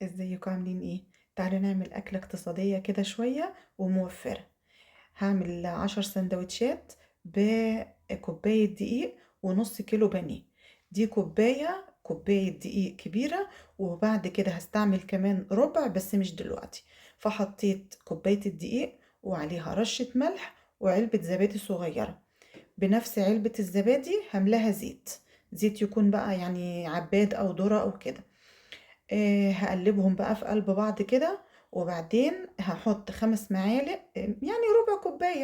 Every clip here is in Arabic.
ازيكم عاملين ايه؟ تعالوا نعمل أكلة اقتصادية كده شوية وموفرة. هعمل 10 سندوتشات بكوباية دقيق ونص كيلو بانيه. دي كوباية دقيق كبيرة، وبعد كده هستعمل كمان ربع بس مش دلوقتي. فحطيت كوباية الدقيق وعليها رشة ملح وعلبة زبادي صغيرة. بنفس علبة الزبادي هملاها زيت، زيت يكون بقى يعني عباد أو ذرة أو كده. هقلبهم بقى في قلب بعض كده، وبعدين هحط 5 معالق، يعني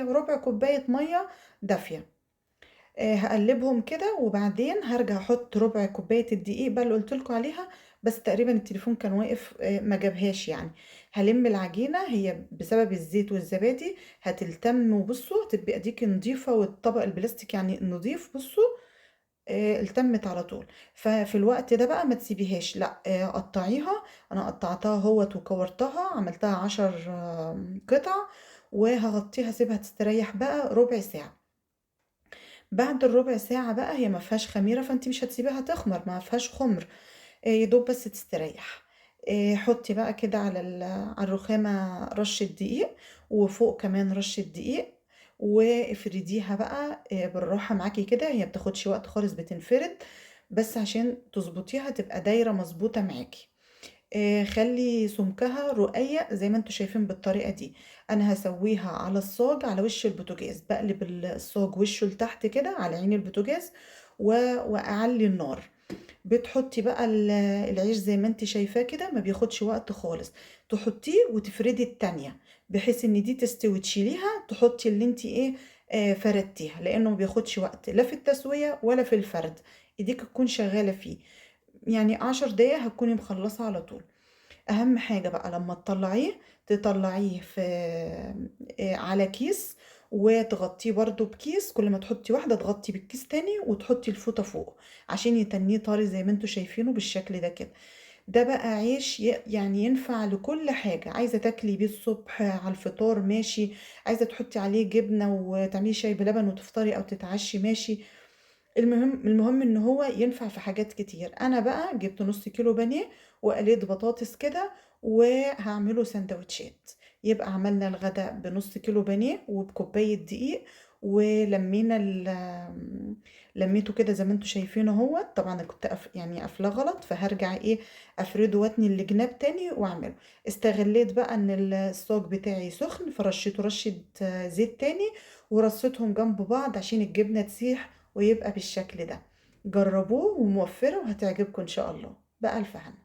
ربع كوباية مية دافية. هقلبهم كده، وبعدين هرجع احط ربع كوباية الدقيق بقى اللي قلتلكوا عليها. بس تقريبا التليفون كان واقف، ما جابهاش يعني. هلم العجينة، هي بسبب الزيت والزبادي هتلتم، وبصوا تبقى ديكي نضيفة، والطبق البلاستيك يعني نضيف. بصوا التمت على طول. ففي الوقت ده بقى ما تسيبيهاش، لا، قطعيها. انا قطعتها هوت وكورتها، عملتها 10 قطع. وهغطيها، سيبها تستريح بقى ربع ساعة. بعد الربع ساعة بقى، هي ما فيهاش خميرة فانت مش هتسيبيها تخمر، ما فيهاش خمر. يدوب بس تستريح. حطي بقى كده على الرخامة رشة دقيق، وفوق كمان رشة دقيق. وافرديها بقى بالراحة معاكي كده، هي بتاخدش وقت خالص، بتنفرد. بس عشان تظبطيها تبقى دايرة مظبوطة معاكي. خلي سمكها رقيق زي ما انتوا شايفين بالطريقة دي. انا هسويها على الصاج على وش البوتاجاز، بقلب الصاج وشه لتحت كده على عين البوتاجاز. واعلي النار. بتحطي بقى العيش زي ما انت شايفاه كده، ما بياخدش وقت خالص. تحطيه وتفردي التانية، بحيث ان دي تستوي تشيليها تحطي اللي انت ايه فردتيها، لانه ما بياخدش وقت لا في التسوية ولا في الفرد. ايديك تكون شغالة فيه. يعني 10 دقايق هتكوني مخلصة على طول. اهم حاجة بقى لما تطلعيه في على كيس، وتغطيه برضو بكيس. كل ما تحطي واحدة تغطي بالكيس تاني، وتحطي الفوطة فوق عشان يتنيه طري زي ما انتوا شايفينه بالشكل ده كده. ده بقى عيش يعني ينفع لكل حاجة. عايزة تاكلي بيه الصبح على الفطار ماشي، عايزة تحطي عليه جبنة وتعملي شاي بلبن وتفطري او تتعشي ماشي. المهم ان هو ينفع في حاجات كتير. انا بقى جبت نص كيلو بانيه وقليت بطاطس كده، وهعمله سندوتشات. يبقى عملنا الغداء بنص كيلو بانيه وبكوباية دقيق. ولمينا لميته كده زي ما انتوا شايفينه. هو طبعا انا كنت يعني قافلاه غلط، فهرجع ايه افرده واتني الجناب تاني واعمله. استغليت بقى ان الصاج بتاعي سخن، فرشيته رشة زيت تاني، ورصيتهم جنب بعض عشان الجبنة تسيح ويبقى بالشكل ده. جربوه وموفرة وهتعجبكم ان شاء الله. بألف هنا.